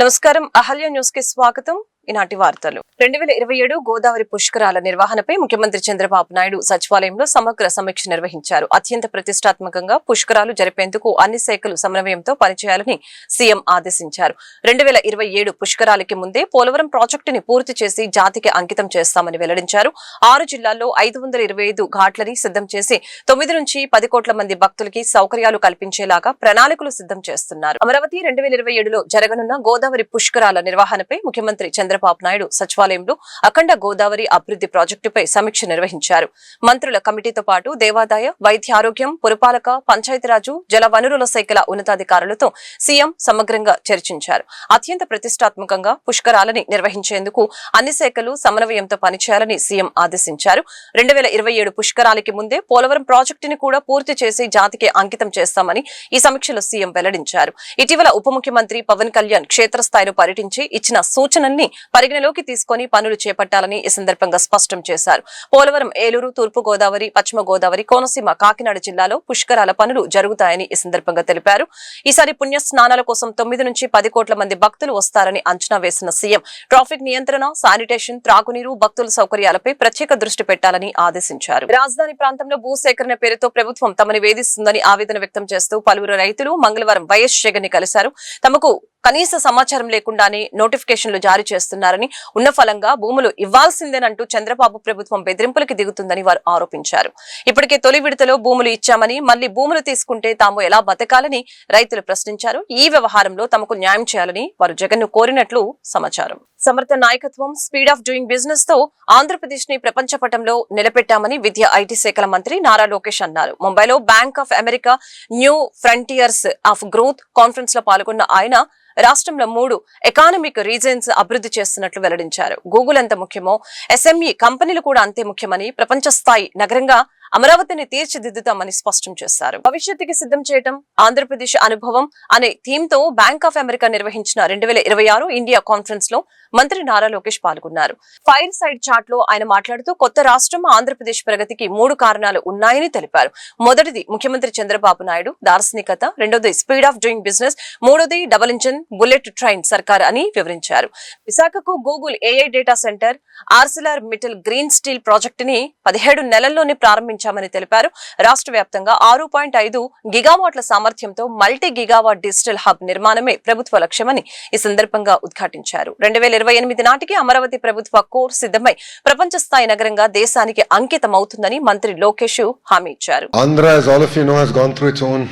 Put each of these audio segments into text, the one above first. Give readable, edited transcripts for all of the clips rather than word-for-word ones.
నమస్కారం అహల్య న్యూస్ కి స్వాగతం. ఈనాటి వార్తలు 2027 గోదావరి పుష్కరాల నిర్వహణపై ముఖ్యమంత్రి చంద్రబాబు నాయుడు సచివాలయంలో సమగ్ర సమీక్ష నిర్వహించారు. అత్యంత ప్రతిష్టాత్మకంగా పుష్కరాలు జరిపేందుకు అన్ని శాఖలు సమన్వయంతో పనిచేయాలని సీఎం ఆదేశించారు. 2027 పుష్కరాలకి ముందే పోలవరం ప్రాజెక్టుని పూర్తి చేసి జాతికి అంకితం చేస్తామని వెల్లడించారు. 6 జిల్లాల్లో 525 ఘాట్లని సిద్ధం చేసి 9 నుంచి 10 కోట్ల మంది భక్తులకి సౌకర్యాలు కల్పించేలాగా ప్రణాళికలు సిద్ధం చేస్తున్నారు. అమరావతి 2027లో జరగనున్న గోదావరి పుష్కరాల నిర్వహణపై ముఖ్యమంత్రి చంద్రబాబు నాయుడు సచివాలయంలో అఖండ గోదావరి అభివృద్ధి ప్రాజెక్టుపై సమీక్ష నిర్వహించారు. మంత్రుల కమిటీతో పాటు దేవాదాయ, వైద్య ఆరోగ్యం, పురపాలక, పంచాయతీరాజు, జల వనరుల శాఖల ఉన్నతాధికారులతో సీఎం సమగ్రంగా చర్చించారు. అత్యంత ప్రతిష్టాత్మకంగా పుష్కరాలని నిర్వహించేందుకు అన్ని శాఖలు సమన్వయంతో పనిచేయాలని సీఎం ఆదేశించారు. 2027 పుష్కరాలకి ముందే పోలవరం ప్రాజెక్టుని కూడా పూర్తి చేసి జాతికి అంకితం చేస్తామని ఈ సమీక్షలో సీఎం వెల్లడించారు. ఇటీవల ఉప ముఖ్యమంత్రి పవన్ కళ్యాణ్ క్షేత్రస్థాయిలో పర్యటించి ఇచ్చిన సూచనల్ని పరిగణలోకి తీసుకుని పనులు చేపట్టాలని ఈ సందర్భంగా స్పష్టం చేశారు. పోలవరం, ఏలూరు, తూర్పు గోదావరి, పశ్చిమ గోదావరి, కోనసీమ, కాకినాడ జిల్లాలో పుష్కరాల పనులు జరుగుతాయని ఈ సందర్భంగా తెలిపారు. ఈసారి పుణ్య స్నానాల కోసం 9 నుంచి 10 కోట్ల మంది భక్తులు వస్తారని అంచనా వేసిన సీఎం ట్రాఫిక్ నియంత్రణ, శానిటేషన్, త్రాగునీరు, భక్తుల సౌకర్యాలపై ప్రత్యేక దృష్టి పెట్టాలని ఆదేశించారు. రాజధాని ప్రాంతంలో భూసేకరణ పేరుతో ప్రభుత్వం తమని వేధిస్తుందని ఆవేదన వ్యక్తం చేస్తూ పలువురు రైతులు మంగళవారం వైఎస్ జగన్ ని కలిశారు. తమకు కనీస సమాచారం లేకుండానే నోటిఫికేషన్లు జారీ చేస్తున్నారని, ఉన్న ఫలంగా భూములు ఇవ్వాల్సిందేనంటూ చంద్రబాబు ప్రభుత్వం బెదిరింపులకి దిగుతుందని వారు ఆరోపించారు. ఇప్పటికే తొలి విడతలో భూములు ఇచ్చామని మళ్లీ భూములు తీసుకుంటే తాము ఎలా బతకాలని రైతులు ప్రశ్నించారు. ఈ వ్యవహారంలో తమకు న్యాయం చేయాలని వారు జగన్ ను కోరినట్లు సమాచారం. సమర్థ నాయకత్వం, స్పీడ్ ఆఫ్ డూయింగ్ బిజినెస్ తో ఆంధ్రప్రదేశ్ ని ప్రపంచ పటంలో నిలబెట్టామని విద్యా, ఐటీ శాఖల మంత్రి నారా లోకేష్ అన్నారు. ముంబైలో bank of America new frontiers of growth conference లో పాల్గొన్న ఆయన రాష్ట్రంలో 3 ఎకానమిక్ రీజన్స్ అభివృద్ధి చేస్తున్నట్లు వెల్లడించారు. గూగుల్ ఎంత ముఖ్యమో ఎస్ఎంఈ కంపెనీలు కూడా అంతే ముఖ్యమని, ప్రపంచ స్థాయి నగరంగా అమరావతిని తీర్చిదిద్దుతామని స్పష్టం చేశారు. భవిష్యత్తుకి సిద్ధం చేయటం, ఆంధ్రప్రదేశ్ అనుభవం అనే థీమ్ తో బ్యాంక్ ఆఫ్ అమెరికా నిర్వహించిన 2026 ఇండియా కాన్ఫరెన్స్ లో మంత్రి నారా లోకేష్ పాల్గొన్నారు. ఫైర్ సైడ్ చాట్ లో ఆయన మాట్లాడుతూ కొత్త రాష్ట్రం ఆంధ్రప్రదేశ్ ప్రగతికి 3 కారణాలు ఉన్నాయని తెలిపారు. మొదటిది ముఖ్యమంత్రి చంద్రబాబు నాయుడు దార్శనికత, రెండోది స్పీడ్ ఆఫ్ డూయింగ్ బిజినెస్, మూడోది డబుల్ ఇంజిన్ బుల్లెట్ ట్రైన్ సర్కార్ అని వివరించారు. విశాఖకు Google AI data centre, Arcelor Mittal green steel project ని 17 నెలల్లోనే ప్రారంభించామని తెలిపారు. రాష్ట్ర వ్యాప్తంగా 6.5 గిగావాట్ల సామర్థ్యంతో మల్టీ గిగావాట్ డిజిటల్ హబ్ నిర్మాణమే ప్రభుత్వ లక్ష్యమని ఈ సందర్భంగా ఉద్ఘాటించారు. 2028 నాటికి అమరావతి ప్రభుత్వ కోర్ సిద్ధమై ప్రపంచ స్థాయి నగరంగా దేశానికి అంకితమవుతుందని మంత్రి లోకేష్ హామీ ఇచ్చారు. Andhra, as all of you know, has gone through its own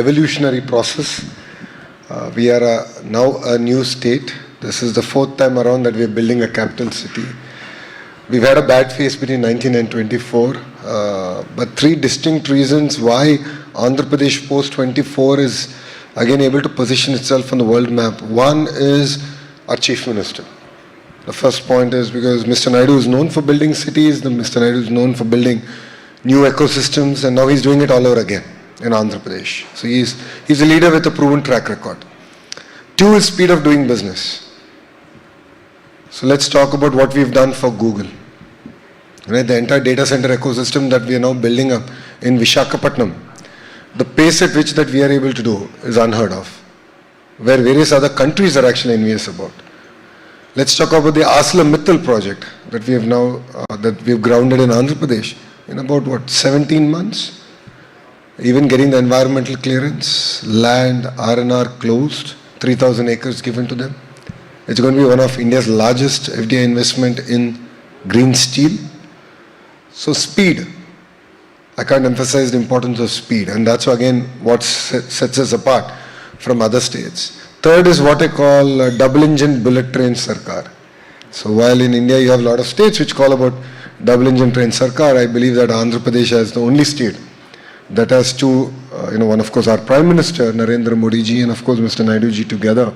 evolutionary process. We are now a new state. This is the 4th time around that we are building a capital city. We've had a bad phase between 19 and 24, but 3 distinct reasons why Andhra Pradesh post 24 is again able to position itself on the world map. One is our Chief Minister. The first point is because Mr. Naidu is known for building cities, Mr. Naidu is known for building new ecosystems, and now he's doing it all over again in Andhra Pradesh. So he's a leader with a proven track record. 2 is speed of doing business. So let's talk about what we've done for Google. Right, the entire data center ecosystem that we are now building up in Visakhapatnam, the pace at which that we are able to do is unheard of, where various other countries are actually envious about. Let's talk about the ArcelorMittal project that we have now that we've grounded in Andhra Pradesh in about 17 months. Even getting the environmental clearance, land, R&R closed, 3,000 acres given to them. It's going to be one of India's largest FDI investment in green steel. So speed, I can't emphasize the importance of speed, and that's again what sets us apart from other states. Third is what I call double engine bullet train sarkar. So while in India you have a lot of states which call about double engine train sarkar, I believe that Andhra Pradesh is the only state that has two, one of course our Prime Minister Narendra Modi ji and of course Mr. Naidu ji together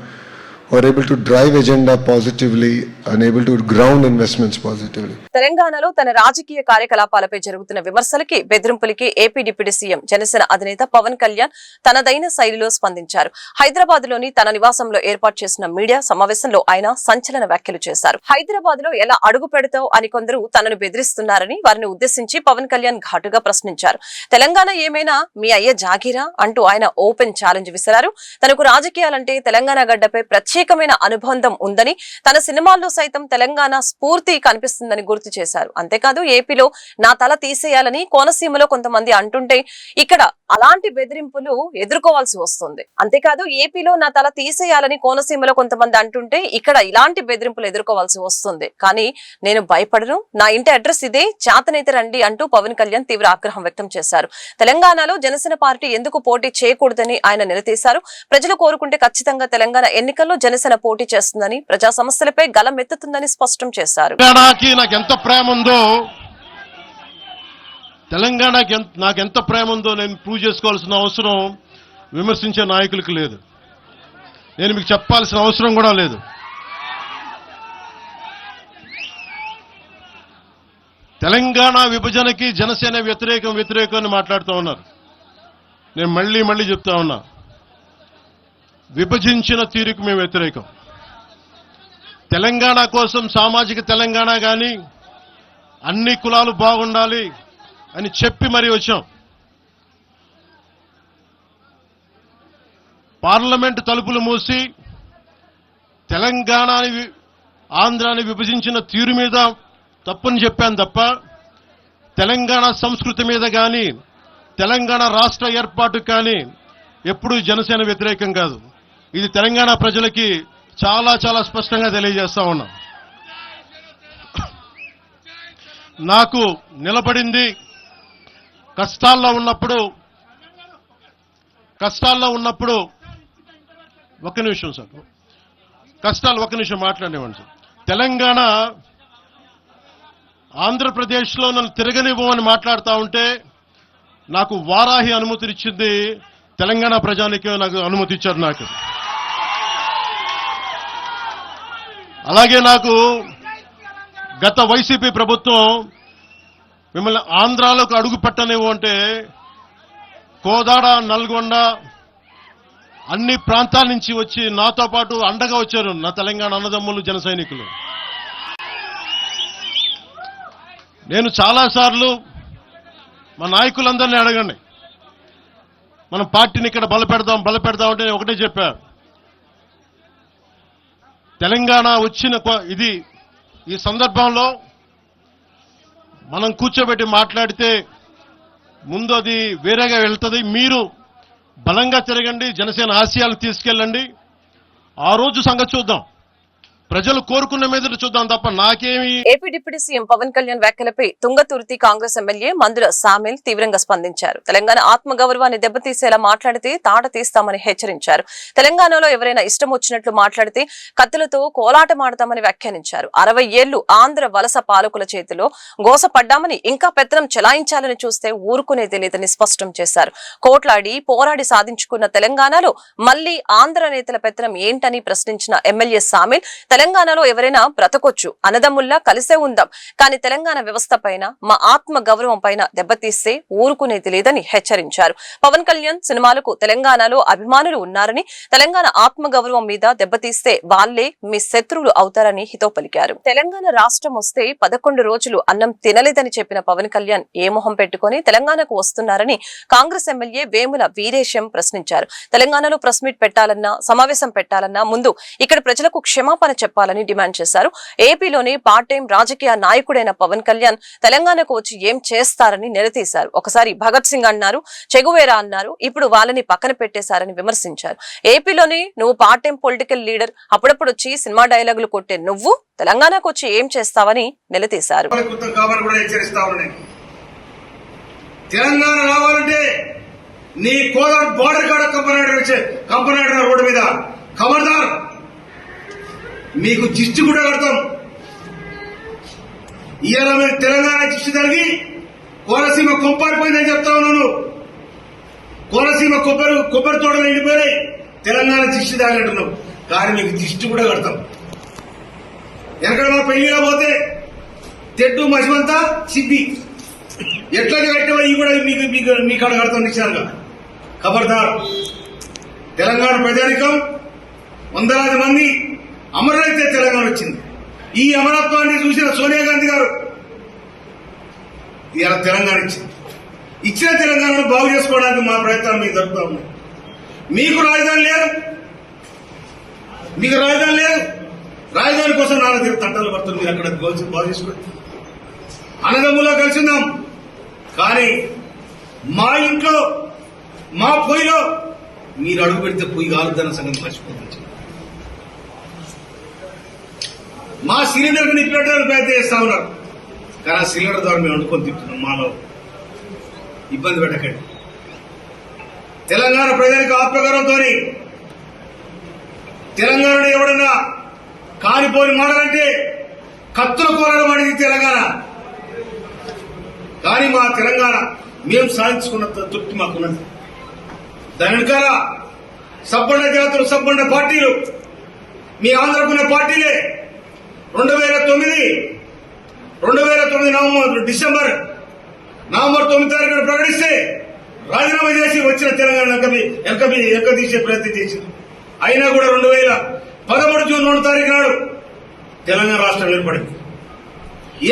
who are able to drive agenda positively and able to ground investments positively. తెలంగాణలో తన రాజకీయ కార్యకలాపాలపై జరుగుతున్న విమర్శలకి, బెదిరింపులకి AP deputy CM Janasena అధినేత పవన్ కళ్యాణ్ తనదైన శైలిలో స్పందించారు. హైదరాబాద్ లోని తన నివాసంలో ఏర్పాటు చేసిన మీడియా సమావేశంలో ఆయన సంచలన వ్యాఖ్యలు చేశారు. హైదరాబాద్ లో ఎలా అడుగు పెడతావు అని కొందరు తనను బెదిరిస్తున్నారని వారిని ఉద్దేశించి పవన్ కళ్యాణ్ ఘాటుగా ప్రశ్నించారు. తెలంగాణ ఏమైనా మీ అయ్య జాగీరా అంటూ ఆయన ఓపెన్ ఛాలెంజ్ విసిరారు. తనకు రాజకీయాలంటే తెలంగాణ గడ్డపై ప్రత్యేక ప్రత్యేకమైన అనుబంధం ఉందని, తన సినిమాల్లో సైతం తెలంగాణ స్ఫూర్తి కనిపిస్తుందని గుర్తు చేశారు. అంతేకాదు ఏపీలో నా తల తీసేయాలని కోనసీమలో కొంతమంది అంటుంటే ఇక్కడ అలాంటి బెదిరింపులు ఎదుర్కోవాల్సి వస్తుంది. అంతేకాదు ఏపీలో నా తల తీసేయాలని కోనసీమలో కొంతమంది అంటుంటే ఇక్కడ ఇలాంటి బెదిరింపులు ఎదుర్కోవాల్సి వస్తుంది. కానీ నేను భయపడను, నా ఇంటి అడ్రస్ ఇదే, చేతనైతే రండి అంటూ పవన్ కళ్యాణ్ తీవ్ర ఆగ్రహం వ్యక్తం చేశారు. తెలంగాణలో జనసేన పార్టీ ఎందుకు పోటీ చేయకూడదని ఆయన నిలదీశారు. ప్రజలు కోరుకుంటే ఖచ్చితంగా తెలంగాణ ఎన్నికల్లో జనసేన పోటీ చేస్తుందని, ప్రజా సమస్యలపై గలం ఎత్తుతుందని స్పష్టం చేశారు. తెలంగాణకి నాకెంత ప్రేమ ఉందో నేను ప్రూవ్ చేసుకోవాల్సిన అవసరం విమర్శించే నాయకులకు లేదు. నేను మీకు చెప్పాల్సిన అవసరం కూడా లేదు. తెలంగాణ విభజనకి జనసేన వ్యతిరేకం అని మాట్లాడుతూ ఉన్నారు. నేను మళ్ళీ చెప్తా ఉన్నా, విభజించిన తీరుకు మేము వ్యతిరేకం. తెలంగాణ కోసం సామాజిక తెలంగాణ కానీ అన్ని కులాలు బాగుండాలి అని చెప్పి మరీ వచ్చాం. పార్లమెంటు తలుపులు మూసి తెలంగాణని ఆంధ్రాని విభజించిన తీరు మీద తప్పని చెప్పాను తప్ప తెలంగాణ సంస్కృతి మీద కానీ తెలంగాణ రాష్ట్ర ఏర్పాటు కానీ ఎప్పుడూ జనసేన వ్యతిరేకం కాదు. ఇది తెలంగాణ ప్రజలకి చాలా స్పష్టంగా తెలియజేస్తా ఉన్నాం. నాకు నిలబడింది కష్టాల్లో ఉన్నప్పుడు ఒక్క నిమిషం సార్, ఒక్క నిమిషం మాట్లాడేవాడి సార్. తెలంగాణ ఆంధ్రప్రదేశ్లో నన్ను తిరగనివ్వమని మాట్లాడుతూ ఉంటే నాకు వారాహి అనుమతినిచ్చింది తెలంగాణ ప్రజానికి, నాకు అనుమతి ఇచ్చారు. నాకు అలాగే నాకు గత వైసీపీ ప్రభుత్వం మిమ్మల్ని ఆంధ్రాలోకి అడుగు పెట్టనివ్వు అంటే కోదాడ, నల్గొండ అన్ని ప్రాంతాల నుంచి వచ్చి నాతో పాటు అండగా వచ్చారు నా తెలంగాణ అన్నదమ్ములు, జన సైనికులు. నేను చాలాసార్లు మా నాయకులందరినీ అడగండి, మనం పార్టీని ఇక్కడ బలపెడదాం అంటే ఒకటే చెప్పా, తెలంగాణ వచ్చిన ఈ సందర్భంలో మనం కూర్చోబెట్టి మాట్లాడితే ముందు అది వేరేగా వెళ్తుంది. మీరు బలంగా తిరగండి, జనసేన ఆశయాలు తీసుకెళ్ళండి, ఆ రోజు సంగతి చూద్దాం, ప్రజలు కోరుకున్న మీద చూద్దాం తప్ప నాకేమి. AP deputy CM Pawan Kalyan వ్యాఖ్యలపై తుంగతుర్తి కాంగ్రెస్ ఎమ్మెల్యే మందుల సామిల్ తీవ్రంగా స్పందించారు. తెలంగాణ ఆత్మగౌరవాన్ని దెబ్బతీసేలా మాట్లాడితే తాట తీస్తామని హెచ్చరించారు. తెలంగాణలో ఎవరైనా ఇష్టం వచ్చినట్లు మాట్లాడితే కత్తులతో కోలాటమాడతామని వ్యాఖ్యానించారు. 60 ఏళ్లు ఆంధ్ర వలస పాలకుల చేతిలో గోసపడ్డామని, ఇంకా పెత్తనం చెలాయించాలని చూస్తే ఊరుకునేది లేదని స్పష్టం చేశారు. కోట్లాడి పోరాడి సాధించుకున్న తెలంగాణలో మళ్లీ ఆంధ్ర నేతల పెత్తనం ఏంటని ప్రశ్నించిన ఎమ్మెల్యే సామిల్, తెలంగాణలో ఎవరైనా బ్రతకొచ్చు, అన్నదమ్ముల్లా కలిసే ఉందాం, కానీ తెలంగాణ వ్యవస్థ పైన, మా ఆత్మ గౌరవం పైన దెబ్బతీస్తే ఊరుకునేది లేదని హెచ్చరించారు. పవన్ కళ్యాణ్ సినిమాలకు తెలంగాణలో అభిమానులు ఉన్నారని, తెలంగాణ ఆత్మ గౌరవం మీద దెబ్బతీస్తే వాళ్లే మీ శత్రువులు అవుతారని హితో పలికారు. తెలంగాణ రాష్ట్రం వస్తే 11 రోజులు అన్నం తినలేదని చెప్పిన పవన్ కళ్యాణ్ ఏ మొహం పెట్టుకుని తెలంగాణకు వస్తున్నారని కాంగ్రెస్ ఎమ్మెల్యే వేముల వీరేశం ప్రశ్నించారు. తెలంగాణలో ప్రెస్ మీట్ పెట్టాలన్నా, సమావేశం పెట్టాలన్నా ముందు ఇక్కడ ప్రజలకు క్షమాపణ చెప్పాలని డిమాండ్ చేశారు. ఏపీలోని పార్ట్ టైం రాజకీయ నాయకుడైన పవన్ కళ్యాణ్ తెలంగాణకు వచ్చి ఏం చేస్తారని నిలదీశారు. ఒకసారి భగత్ సింగ్ అన్నారు, చెగువేరా అన్నారు, ఇప్పుడు వాళ్ళని పక్కన పెట్టేశారని విమర్శించారు. ఏపీలోని నువ్వు పార్ట్ టైం పొలిటికల్ లీడర్, అప్పుడప్పుడు వచ్చి సినిమా డైలాగులు కొట్టే నువ్వు తెలంగాణకు వచ్చి ఏం చేస్తావని నిలదీశారు. తెలంగాణ రావాలంటే నీ కోదాడు బోర్డర్ కాడ కంపనాడు రోడ్డు మీద ఖబర్దార్, మీకు దిష్టి కూడా కడతాం. ఇవాళ మీరు తెలంగాణ దిష్టి తగిలి కోనసీమ కొప్పారిపోయిందని చెప్తా ఉన్నాను. కోనసీమ కొబ్బరి తోటలు ఎండిపోయినాయి, తెలంగాణ దిష్టి తాగంటున్నాం, కానీ మీకు దిష్టి కూడా కడతాం. ఎక్కడ మా పెళ్లిగా పోతే తెడ్డు మసిమంతా సిద్ధి ఎట్లా కట్టావో ఇవి కూడా మీ కాడ కడతాం నిశ్చయంగా. ఖబర్దార్, తెలంగాణ ప్రజానికం వందలాది మంది అమరులైతే తెలంగాణ వచ్చింది. ఈ అమరత్వాన్ని చూసిన సోనియా గాంధీ గారు ఇలా తెలంగాణ ఇచ్చిన తెలంగాణను బాగు చేసుకోవడానికి మా ప్రయత్నాలు మీకు జరుపుతా ఉన్నాయి. మీకు రాజధాని లేదు, మీకు రాజధాని లేదు. రాజధాని కోసం నాలుగు తట్టాలు పడుతుంది. మీరు అక్కడ బాగు చేసుకోండి. అన్నదమ్ములో కలిసిందాం. కానీ మా ఇంట్లో మా పొయ్యిలో మీరు అడుగు పెడితే పొయ్యి కాలుద్దన్న సంగతి మర్చిపోతుంది. మా సిలిండర్కి నిప్పెట్టడానికి ప్రయత్నం చేస్తా ఉన్నారు. కానీ ఆ సిలిండర్ ద్వారా మేము వండుకొని తింటున్నాం. మాలో ఇబ్బంది పెట్టకండి. తెలంగాణ ప్రజలకు ఆత్మగౌరవంతో తెలంగాణలో ఎవడన్నా కాలిపోని మాటలంటే కత్తుల కోరడం అనేది తెలంగాణ. కానీ మా తెలంగాణ మేము సాధించుకున్న తృప్తి మాకున్నది. దాని వెనకాల సబ్బండ జాతులు, సబ్బండ పార్టీలు, మీ ఆంధ్రకున్న పార్టీలే 2009 డిసెంబర్ 9 తారీఖున ప్రకటిస్తే రాజీనామా చేసి వచ్చిన తెలంగాణ ఎక్క తీసే ప్రయత్నం చేసింది. అయినా కూడా 2013 జూన్ 2 తారీఖు నాడు తెలంగాణ రాష్ట్రం ఏర్పడింది.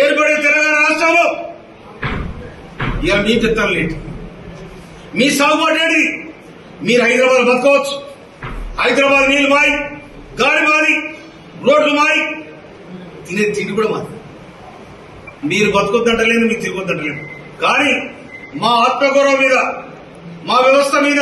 ఏర్పడిన తెలంగాణ రాష్ట్రంలో ఇక మీ పెత్తనం లేదు. మీ సాగుబాటు ఏంటి? మీరు హైదరాబాద్ బతకవచ్చు. హైదరాబాద్ నీళ్లు మాయి, గాలి మాది, రోడ్లు మాయి, తినే తిండి కూడా మాది. మీరు బతకొద్దంటలేదు, మీరు తిరగొద్దంటలేదు. కానీ మా ఆత్మగౌరవం మీద, మా వ్యవస్థ మీద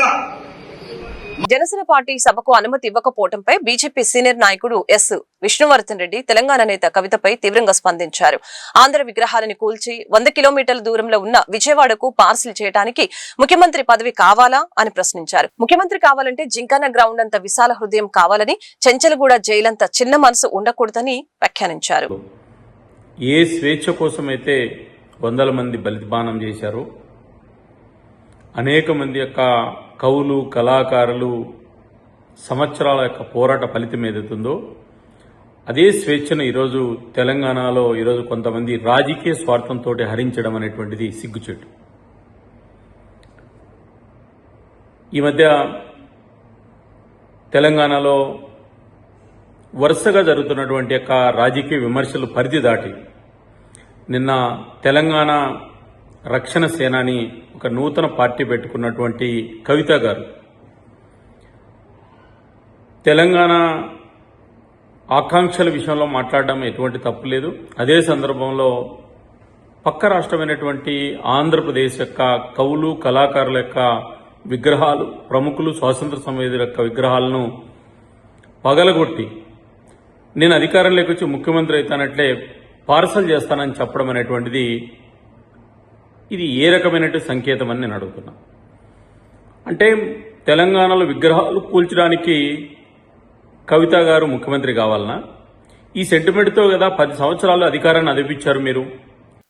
జనసేన పార్టీ సభకు అనుమతి ఇవ్వకపోవడంపై బీజేపీ సీనియర్ నాయకుడు ఎస్ విష్ణువర్ధన్ రెడ్డి తెలంగాణ నేత కవితపై తీవ్రంగా స్పందించారు. ఆంధ్ర విగ్రహాలను కూల్చి 100 కిలోమీటర్ల దూరంలో ఉన్న విజయవాడకు పార్సిల్ చేయడానికి ముఖ్యమంత్రి పదవి కావాలా అని ప్రశ్నించారు. ముఖ్యమంత్రి కావాలంటే జింకానా గ్రౌండ్ అంత విశాల హృదయం కావాలని, చెంచలగూడ జైలంత చిన్న మనసు ఉండకూడదని వ్యాఖ్యానించారు. ఏ స్వేచ్ఛ కోసమైతే వందల మంది బలిదానం చేశారు, అనేక మంది యొక్క కవులు, కళాకారులు సంవత్సరాల యొక్క పోరాట ఫలితం ఏదైతుందో అదే స్వేచ్ఛను ఈరోజు తెలంగాణలో ఈరోజు కొంతమంది రాజకీయ స్వార్థంతో హరించడం అనేటువంటిది సిగ్గుచేటు. ఈ మధ్య తెలంగాణలో వరుసగా జరుగుతున్నటువంటి యొక్క రాజకీయ విమర్శలు పరిధి దాటి నిన్న తెలంగాణ రక్షణ సేనాని ఒక నూతన పార్టీ పెట్టుకున్నటువంటి కవిత గారు తెలంగాణ ఆకాంక్షల విషయంలో మాట్లాడడం ఎటువంటి తప్పు లేదు. అదే సందర్భంలో పక్క రాష్ట్రమైనటువంటి ఆంధ్రప్రదేశ్ యొక్క కవులు, కళాకారుల యొక్క విగ్రహాలు, ప్రముఖులు, స్వాతంత్ర సమరయోధుల యొక్క విగ్రహాలను పగలగొట్టి నేను అధికారంలోకి వచ్చి ముఖ్యమంత్రి అవుతానట్లే పార్సల్ చేస్తానని చెప్పడం అనేటువంటిది ఇది ఏ రకమైనటువంటి సంకేతం అని నేను అడుగుతున్నా. అంటే తెలంగాణలో విగ్రహాలు కూల్చడానికి కవిత గారు ముఖ్యమంత్రి కావాలనా? ఈ సెంటిమెంట్తో కదా 10 సంవత్సరాలు అధికారాన్ని అదిపించారు మీరు.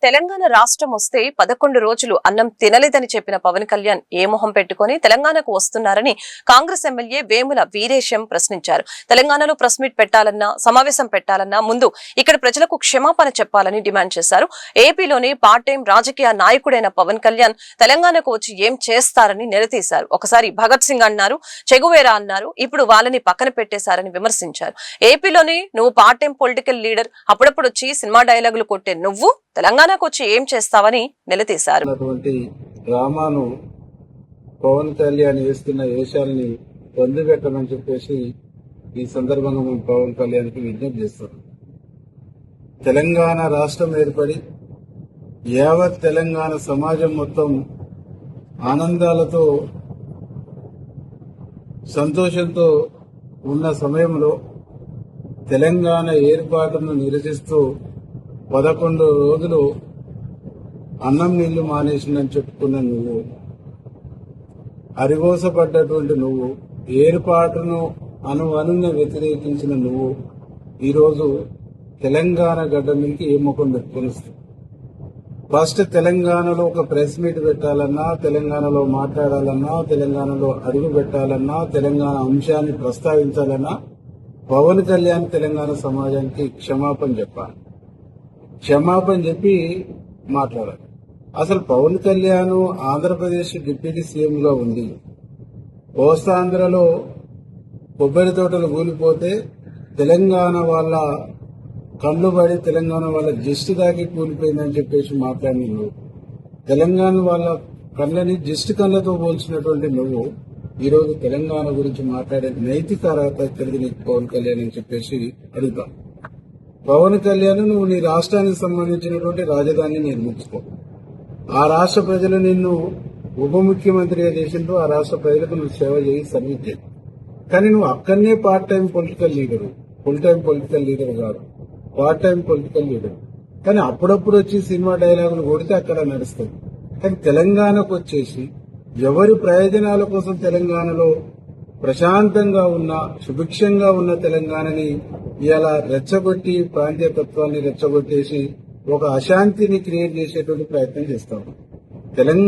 తెలంగాణ రాష్ట్రం వస్తే 11 రోజులు అన్నం తినలేదని చెప్పిన పవన్ కళ్యాణ్ ఏ మొహం పెట్టుకుని తెలంగాణకు వస్తున్నారని కాంగ్రెస్ ఎమ్మెల్యే వేముల వీరేశం ప్రశ్నించారు. తెలంగాణలో ప్రెస్ మీట్ పెట్టాలన్నా, సమావేశం పెట్టాలన్నా ముందు ఇక్కడ ప్రజలకు క్షమాపణ చెప్పాలని డిమాండ్ చేశారు. ఏపీలోని పార్ట్ టైం రాజకీయ నాయకుడైన పవన్ కళ్యాణ్ తెలంగాణకు వచ్చి ఏం చేస్తారని నిలదీశారు. ఒకసారి భగత్ సింగ్ అన్నారు, చెగువేరా అన్నారు, ఇప్పుడు వాళ్ళని పక్కన పెట్టేశారని విమర్శించారు. ఏపీలోని నువ్వు పార్ట్ టైం పొలిటికల్ లీడర్, అప్పుడప్పుడు వచ్చి సినిమా డైలాగులు కొట్టే నువ్వు తెలంగాణకు వచ్చి ఏం చేస్తావని నిలదీశారు. డ్రామాను పవన్ కళ్యాణ్ వేస్తున్న వేషాలని పొందిపెట్టమని చెప్పేసి ఈ సందర్భంగా మేము పవన్ కళ్యాణ్కి విజ్ఞప్తి చేస్తున్నాం. తెలంగాణ రాష్ట్రం ఏర్పడి యావత్ తెలంగాణ సమాజం మొత్తం ఆనందాలతో, సంతోషంతో ఉన్న సమయంలో తెలంగాణ ఏర్పాటును నిరసిస్తూ 11 రోజులు అన్నం నీళ్లు మానేసిందని చెప్పుకున్న నువ్వు, అరిగోసపడ్డటువంటి నువ్వు, ఏర్పాటును అనువనున్న వ్యతిరేకించిన నువ్వు ఈరోజు తెలంగాణ గడ్డ మీదకి ఏ ముఖం పెట్టుకుని వస్తావు? ఫస్ట్ తెలంగాణలో ఒక ప్రెస్ మీట్ పెట్టాలన్నా, తెలంగాణలో మాట్లాడాలన్నా, తెలంగాణలో అడుగు పెట్టాలన్నా, తెలంగాణ అంశాన్ని ప్రస్తావించాలన్నా పవన్ కళ్యాణ్ తెలంగాణ సమాజానికి క్షమాపణ చెప్పాలి. క్షమాపణ చెప్పి మాట్లాడాలి. అసలు పవన్ కళ్యాణ్ ఆంధ్రప్రదేశ్ డిప్యూటీ సీఎంగా ఉంది. కోస్తాంధ్రలో కొబ్బరి తోటలు కూలిపోతే తెలంగాణ వాళ్ళ కళ్ళు పడి తెలంగాణ వాళ్ళ జిస్టు దాకి కూలిపోయిందని చెప్పేసి మాట్లాడిన నువ్వు, తెలంగాణ వాళ్ళ కళ్ళని జిస్టు కళ్ళతో పోల్చినటువంటి నువ్వు ఈరోజు తెలంగాణ గురించి మాట్లాడే నైతిక అర్హత ఎక్కడిది నీకు పవన్ కళ్యాణ్ అని చెప్పేసి అడుగుతాం. పవన్ కళ్యాణ్ నువ్వు నీ రాష్ట్రానికి సంబంధించినటువంటి రాజధానిని నిర్మించుకో. ఆ రాష్ట్ర ప్రజలు నిన్ను ఉప ముఖ్యమంత్రిగా చేసింటూ ఆ రాష్ట్ర ప్రజలకు నువ్వు సేవ చేయి, సర్వీస్ చేయి. కానీ నువ్వు అక్కడనే part time political leader, full time political leader కాదు, పార్ట్ టైం పొలిటికల్ లీడర్. కానీ అప్పుడప్పుడు వచ్చి సినిమా డైలాగులు కొడితే అక్కడ నడుస్తుంది. కానీ తెలంగాణకు వచ్చేసి ఎవరి ప్రయోజనాల కోసం తెలంగాణలో ప్రశాంతంగా ఉన్న, సుభిక్షంగా ఉన్న తెలంగాణని ఇలా రెచ్చగొట్టి, ప్రాంతీయ తత్వాన్ని రెచ్చగొట్టేసి ఒక అశాంతిని క్రియేట్ చేసేటువంటి ప్రయత్నం చేస్తాము.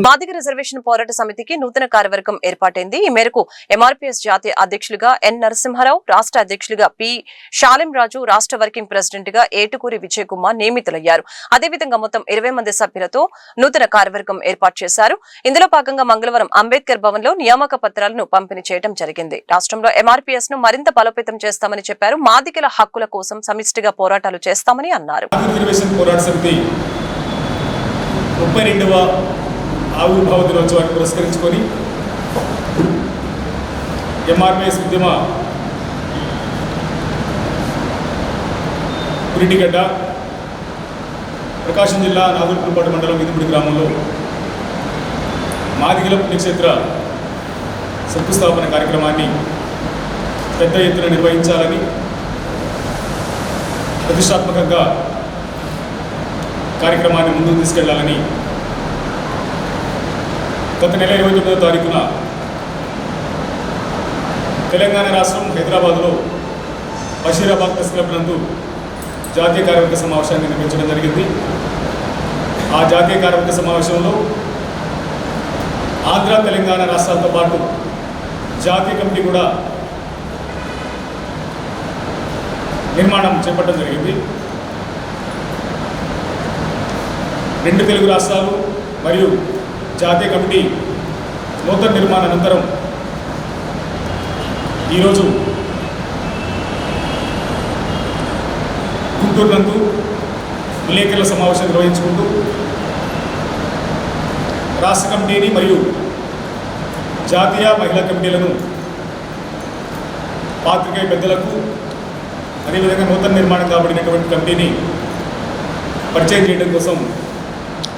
మాదిగ రిజర్వేషన్ పోరాట సమితికి నూతన కార్యవర్గం ఏర్పాటైంది. ఈ మేరకు ఎంఆర్పీఎస్ జాతీయ అధ్యక్షులుగా ఎన్ నరసింహారావు, రాష్ట్ర అధ్యక్షులుగా పి షాలిం రాజు, రాష్ట్ర వర్కింగ్ ప్రెసిడెంట్ గా ఏటుకూరి విజయ్ కుమార్ నియమితులయ్యారు. అదేవిధంగా మొత్తం 20 మంది సభ్యులతో నూతన కార్యవర్గం ఏర్పాటు చేశారు. ఇందులో భాగంగా మంగళవారం అంబేద్కర్ భవన్ లో నియామక పత్రాలను పంపిణీ చేయడం జరిగింది. రాష్ట్రంలో ఎంఆర్పీఎస్ ను మరింత బలోపేతం చేస్తామని చెప్పారు. మాదిగల హక్కుల కోసం సమిష్టిగా పోరాటాలు చేస్తామని అన్నారు. 32వ ఆవిర్భావ దినోత్సవాన్ని పురస్కరించుకొని ఎంఆర్పీఎస్ ఉద్యమ పురిటిగడ్డ ప్రకాశం జిల్లా నాగులపూడిపాడు మండలం మిదిపూడి గ్రామంలో మాదిగల పుణ్యక్షేత్ర శంకుస్థాపన కార్యక్రమాన్ని పెద్ద ఎత్తున నిర్వహించాలని, ప్రతిష్టాత్మకంగా కార్యక్రమాన్ని ముందుకు తీసుకెళ్లాలని గత నెల 29వ తారీఖున తెలంగాణ రాష్ట్రం హైదరాబాద్లో బషీరాబాద్ ప్రెస్ క్లబ్ నందు జాతీయ కార్యవర్గ సమావేశాన్ని నిర్వహించడం జరిగింది. ఆ జాతీయ కార్యవర్గ సమావేశంలో ఆంధ్ర, తెలంగాణ రాష్ట్రాలతో పాటు జాతీయ కమిటీ కూడా నిర్మాణం చేపట్టడం జరిగింది. 2 తెలుగు రాష్ట్రాలు మరియు జాతీయ కమిటీ నూతన నిర్మాణ అనంతరం ఈరోజు గుంటూరు నందు విలేకరుల సమావేశం నిర్వహించుకుంటూ రాష్ట్ర కమిటీని మరియు జాతీయ మహిళా కమిటీలను పాత్రికేయ పెద్దలకు, అదేవిధంగా నూతన నిర్మాణం కాబడినటువంటి కమిటీని పరిచయం చేయడం కోసం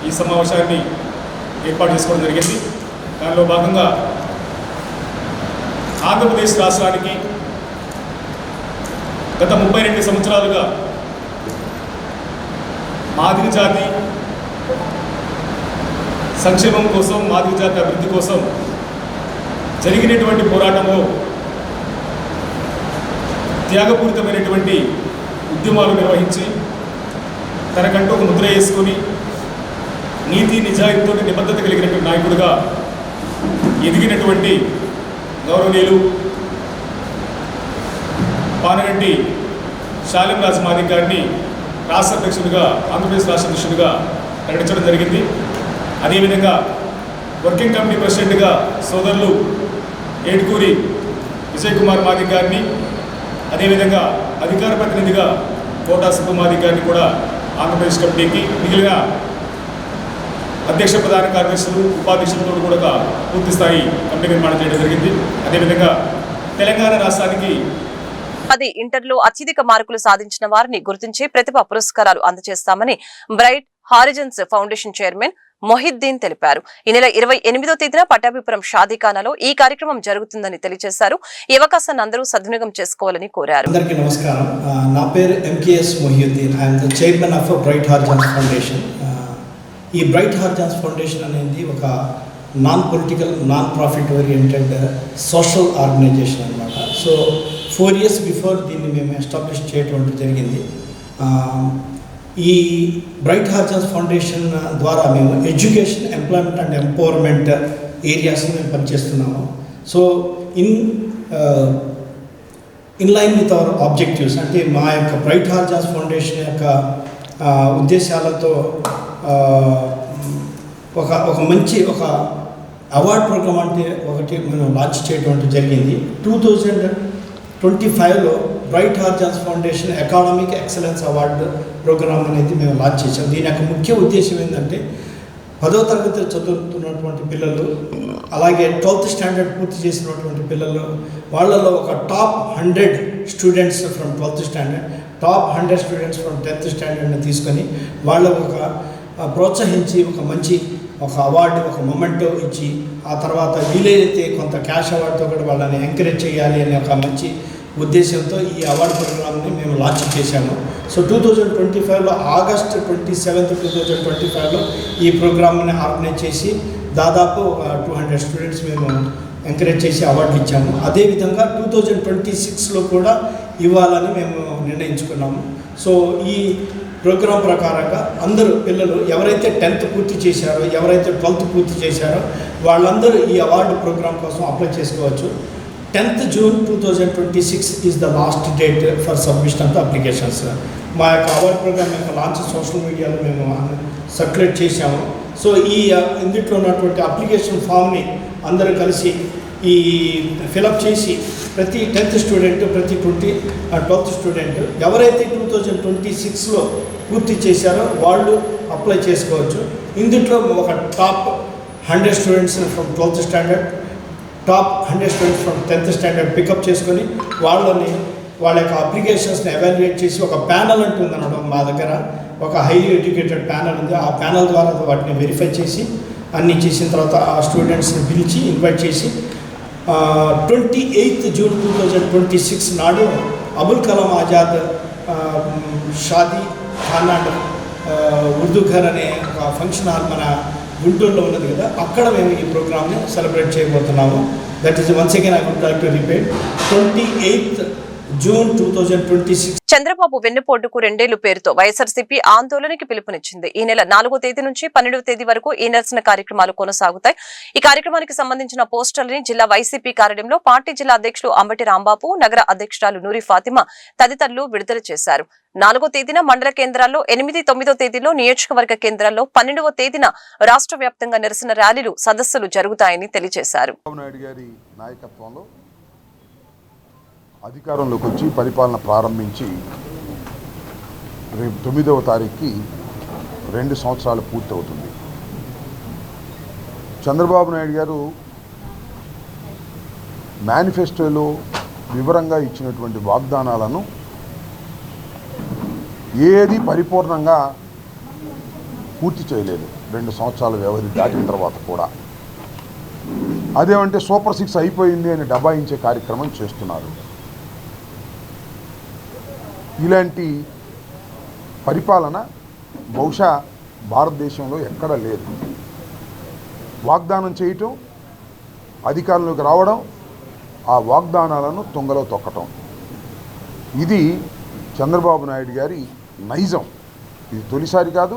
ఈ సమావేశాన్ని ఏర్పాటు చేసుకోవడం జరిగింది. దానిలో భాగంగా ఆంధ్రప్రదేశ్ రాష్ట్రానికి గత 32 సంవత్సరాలుగా మాదిగ జాతి సంక్షేమం కోసం, మాదిగ జాతి అభివృద్ధి కోసం జరిగినటువంటి పోరాటంలో త్యాగపూరితమైనటువంటి ఉద్యమాలు నిర్వహించి తనకంటూ ఒక ముద్ర వేసుకొని నీతి నిజాయితీతో నిబద్ధత కలిగినటువంటి నాయకుడిగా ఎదిగినటువంటి గౌరవనీయులు పానగంటి షాలిం రాజు మాదిగ గారిని రాష్ట్ర అధ్యక్షుడిగా, ఆంధ్రప్రదేశ్ రాష్ట్ర అధ్యక్షుడిగా ప్రకటించడం జరిగింది. అదేవిధంగా వర్కింగ్ కమిటీ ప్రెసిడెంట్గా సోదరులు ఏటుకూరి విజయ్ కుమార్ మాదిగ గారిని, అదేవిధంగా అధికార ప్రతినిధిగా కోటా సుబ్బు మాదిగ గారిని కూడా ఆంధ్రప్రదేశ్ కమిటీకి, మిగిలిన అధ్యక్ష ప్రధాన కార్యదర్శులు, ఉపాధ్యక్షులతో కూడా పూర్తి స్థాయి కమిటీ నిర్మాణం చేయడం జరిగింది. అదేవిధంగా తెలంగాణ రాష్ట్రానికి 10 ఇంటర్లో అత్యధిక మార్కులు సాధించిన వారిని గుర్తించి ప్రతిభా పురస్కారాలు అందజేస్తామని Bright Horizons Foundation chairman Mohiddin తెలిపారు. ఈ నెల 28వ తేదీన పట్టాభిపురం షాదీఖానాలో ఈ కార్యక్రమం జరుగుతుందని తెలియజేశారు. ఈ అవకాశాన్ని అందరూ సద్వినియోగం చేసుకోవాలని కోరారు. అందరికీ నమస్కారం. నా పేరు MKS Mohiddin. I'm the chairman of Bright Horizons Foundation. ఈ బ్రైట్ హారిజన్స్ ఫౌండేషన్ అనేది ఒక non political, non profit oriented social organisation అనమాట. సో 4 years బిఫోర్ దీన్ని మేము ఎస్టాబ్లిష్ చేయడం జరిగింది. ఈ బ్రైట్ హారిజన్స్ ఫౌండేషన్ ద్వారా మేము ఎడ్యుకేషన్, ఎంప్లాయ్మెంట్ అండ్ ఎంపవర్మెంట్ ఏరియాస్ని మేము పనిచేస్తున్నాము. So in line with our objectives, అంటే మా యొక్క బ్రైట్ హారిజన్స్ ఫౌండేషన్ యొక్క ఉద్దేశాలతో ఒక మంచి అవార్డ్ ప్రోగ్రామ్ అంటే ఒకటి మనం లాంచ్ చేయడం జరిగింది. 2025లో Bright Horizons Foundation academic excellence award programme అనేది మేము లాంచ్ చేసాం. దీని యొక్క ముఖ్య ఉద్దేశం ఏంటంటే 10వ తరగతి చదువుతున్నటువంటి పిల్లలు, అలాగే 12th స్టాండర్డ్ పూర్తి చేసినటువంటి పిల్లలు, వాళ్ళలో ఒక top 100 students from 12th standard, top 100 students from 10th స్టాండర్డ్ని తీసుకొని వాళ్ళకు ఒక ప్రోత్సహించి ఒక అవార్డు, ఒక మొమెంటో ఇచ్చి, ఆ తర్వాత వీలైతే కొంత క్యాష్ అవార్డుతో కూడా వాళ్ళని ఎంకరేజ్ చేయాలి అనే ఒక మంచి ఉద్దేశంతో ఈ అవార్డు ప్రోగ్రామ్ని మేము లాంచ్ చేశాము. సో 2025లో ఆగస్ట్ 27, 2025లో ఈ ప్రోగ్రామ్ని ఆర్గనైజ్ చేసి దాదాపు 200 స్టూడెంట్స్ మేము ఎంకరేజ్ చేసి అవార్డులు ఇచ్చాము. అదేవిధంగా 2026లో కూడా ఇవ్వాలని మేము నిర్ణయించుకున్నాము. సో ఈ ప్రోగ్రాం ప్రకారంగా అందరూ పిల్లలు ఎవరైతే 10th పూర్తి చేశారో, ఎవరైతే 12th పూర్తి చేశారో వాళ్ళందరూ ఈ అవార్డు ప్రోగ్రాం కోసం అప్లై చేసుకోవచ్చు. 10th June 2026 is the last date for submission of the applications. మా యొక్క అవార్డు ప్రోగ్రామ్ యొక్క లాంచ్ సోషల్ మీడియాలో మేము సర్క్యులేట్ చేశాము. సో ఇందులో ఉన్నటువంటి అప్లికేషన్ ఫామ్ని అందరూ కలిసి ఈ ఫిలప్ చేసి ప్రతి 10th స్టూడెంట్, ప్రతి 12th స్టూడెంట్ ఎవరైతే 2026లో పూర్తి చేశారో వాళ్ళు అప్లై చేసుకోవచ్చు. ఇందులో ఒక top 100 students from 12th standard, top 100 students from 10th standard pick up చేసుకొని వాళ్ళ యొక్క అప్లికేషన్స్ని ఎవాల్యుయేట్ చేసి ఒక ప్యానల్ ఉంటుందన్నమాట. మా దగ్గర ఒక హైలీ ఎడ్యుకేటెడ్ ప్యానల్ ఉంది. ఆ ప్యానల్ ద్వారా వాటిని వెరిఫై చేసి అన్నీ చేసిన తర్వాత ఆ స్టూడెంట్స్ని పిలిచి ఇన్వైట్ చేసి 28th June 2026 నాడు అబుల్ కలాం ఆజాద్ షాదీ ఖానా ఉర్దూ ఘర్ అనే ఒక ఫంక్షన్ హాల్ మన గుంటూరులో ఉన్నది కదా, అక్కడ మేము ఈ ప్రోగ్రామ్ని సెలబ్రేట్ చేయబోతున్నాము. That is once again I would like to repeat 28th June 2026. Chandrababu వెన్నుపోటుకు 2 ఏళ్లు పేరుతో వైఎస్ఆర్సీపీ ఆందోళనకి పిలుపునిచ్చింది. ఈ నెల 4వ తేదీ నుంచి 12వ తేదీ వరకు ఈ నిరసన కార్యక్రమాలు కొనసాగుతాయి. ఈ కార్యక్రమానికి సంబంధించిన పోస్టర్లని జిల్లా వైసీపీ కార్యాలయంలో పార్టీ జిల్లా అధ్యక్షులు అంబటి రాంబాబు, నగర అధ్యక్షురాలు నూరి ఫాతిమా తదితరులు విడుదల చేశారు. 4వ తేదీన మండల కేంద్రాల్లో, 8, 9వ తేదీలో నియోజకవర్గ కేంద్రాల్లో, 12వ తేదీన రాష్ట్ర వ్యాప్తంగా నిరసన ర్యాలీలు, సదస్సులు జరుగుతాయని తెలియజేశారు. అధికారంలోకి వచ్చి పరిపాలన ప్రారంభించి రేపు 9వ తారీఖుకి 2 సంవత్సరాలు పూర్తవుతుంది. చంద్రబాబు నాయుడు గారు మేనిఫెస్టోలో వివరంగా ఇచ్చినటువంటి వాగ్దానాలను ఏది పరిపూర్ణంగా పూర్తి చేయలేదు 2 సంవత్సరాల వ్యవధి దాటిన తర్వాత కూడా. అదేమంటే సూపర్ 6 అయిపోయింది అని డబాయించే కార్యక్రమం చేస్తున్నారు. ఇలాంటి పరిపాలన బహుశా భారతదేశంలో ఎక్కడా లేదు. వాగ్దానం చేయటం, అధికారంలోకి రావడం, ఆ వాగ్దానాలను తుంగలో తొక్కటం, ఇది చంద్రబాబు నాయుడు గారి నైజం. ఇది తొలిసారి కాదు,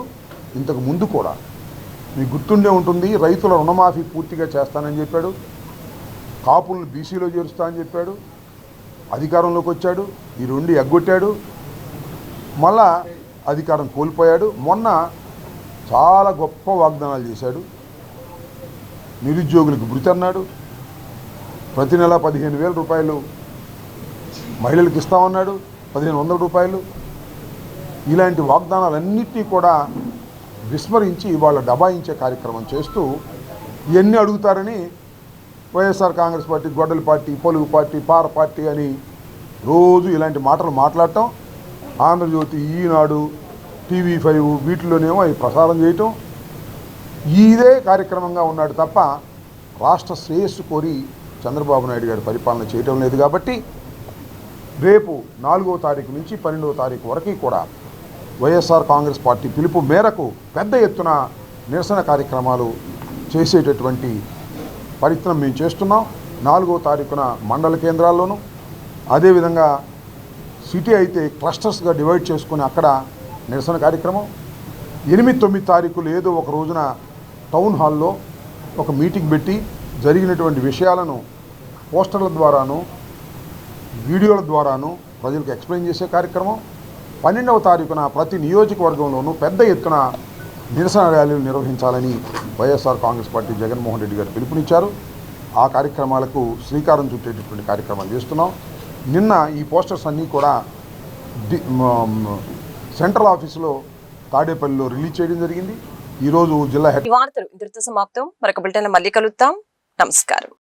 ఇంతకు ముందు కూడా. మీకు గుర్తుండే ఉంటుంది, రైతుల రుణమాఫీ పూర్తిగా చేస్తానని చెప్పాడు, కాపులను బీసీలో చేరుస్తా అని చెప్పాడు, అధికారంలోకి వచ్చాడు, ఈ 2 ఎగ్గొట్టాడు, మళ్ళా అధికారం కోల్పోయాడు. మొన్న చాలా గొప్ప వాగ్దానాలు చేశాడు. నిరుద్యోగులకు భృతి అన్నాడు, ప్రతి నెల 15,000 రూపాయలు మహిళలకు ఇస్తామన్నాడు, 1,500 రూపాయలు. ఇలాంటి వాగ్దానాలన్నింటినీ కూడా విస్మరించి వాళ్ళ డబాయించే కార్యక్రమం చేస్తూ ఇవన్నీ అడుగుతారని వైఎస్ఆర్ కాంగ్రెస్ పార్టీ, గొడ్డలి పార్టీ, పొలుగు పార్టీ, పార పార్టీ అని రోజు ఇలాంటి మాటలు మాట్లాడటం, ఆంధ్రజ్యోతి, ఈనాడు, TV5 వీటిలోనేమో అవి ప్రసారం చేయటం, ఇదే కార్యక్రమంగా ఉన్నాడు తప్ప రాష్ట్ర శ్రేయస్సు కోరి చంద్రబాబు నాయుడు గారి పరిపాలన చేయటం లేదు. కాబట్టి రేపు 4వ తారీఖు నుంచి 12వ తారీఖు వరకు కూడా వైఎస్ఆర్ కాంగ్రెస్ పార్టీ పిలుపు మేరకు పెద్ద ఎత్తున నిరసన కార్యక్రమాలు చేసేటటువంటి ప్రయత్నం మేము చేస్తున్నాం. 4వ తారీఖున మండల కేంద్రాల్లోనూ, అదేవిధంగా సిటీ అయితే క్లస్టర్స్గా డివైడ్ చేసుకుని అక్కడ నిరసన కార్యక్రమం, 8, 9 తారీఖులు ఏదో ఒక రోజున టౌన్ హాల్లో ఒక మీటింగ్ పెట్టి జరిగినటువంటి విషయాలను పోస్టర్ల ద్వారాను, వీడియోల ద్వారాను ప్రజలకు ఎక్స్ప్లెయిన్ చేసే కార్యక్రమం, 12వ తారీఖున ప్రతి నియోజకవర్గంలోనూ పెద్ద ఎత్తున నిరసన ర్యాలీలు నిర్వహించాలని వైఎస్ఆర్ కాంగ్రెస్ పార్టీ జగన్మోహన్ రెడ్డి గారు పిలుపునిచ్చారు. ఆ కార్యక్రమాలకు శ్రీకారం చుట్టేటటువంటి కార్యక్రమాలు చేస్తున్నాం. నిన్న ఈ పోస్టర్స్ అన్నీ కూడా సెంట్రల్ ఆఫీసులో తాడేపల్లిలో రిలీజ్ చేయడం జరిగింది. ఈరోజు జిల్లా హెడ్ ఈ వార్తలు ఇంతటితో సమాప్తం. మరొక బులెటిన్లో మళ్ళీ కలుద్దాం. నమస్కారం.